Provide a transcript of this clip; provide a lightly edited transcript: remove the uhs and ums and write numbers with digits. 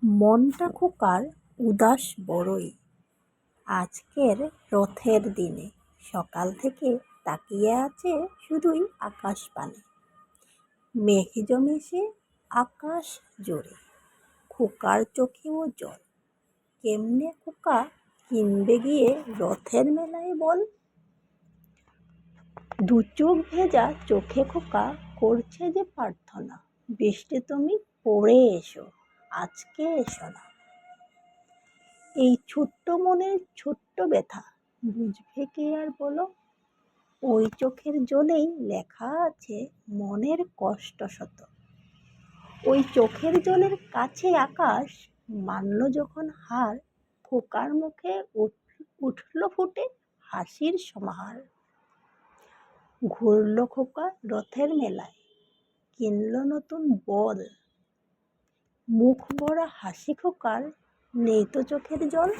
মনটা খোকার উদাস বড়ই। আজকের রথের দিনে সকাল থেকে তাকিয়ে আছে শুধুই আকাশ পানে। মেঘ জমেছে আকাশ জুড়ে, খোকার চোখেও জল। কেমনে খোকা কিনবে গিয়ে রথের মেলায় বল? দু চোখ ভেজা চোখে খোকা করছে যে প্রার্থনা, বৃষ্টি তুমি পড়ে এসো, আজকে এসো না। এই ছোট্ট মনের ছোট্ট ব্যথা বুঝবে কে আর বলো? ওই চোখের জলেই লেখা আছে মনের কষ্ট শত। ওই চোখের জলের কাছে আকাশ মানল যখন হার, খোকার মুখে উঠল ফুটে হাসির সমাহার। ঘুরল খোকা রথের মেলায়, কিনল নতুন বল। মুখ ভরা হাসি খোকার, নেই তো চোখের জল।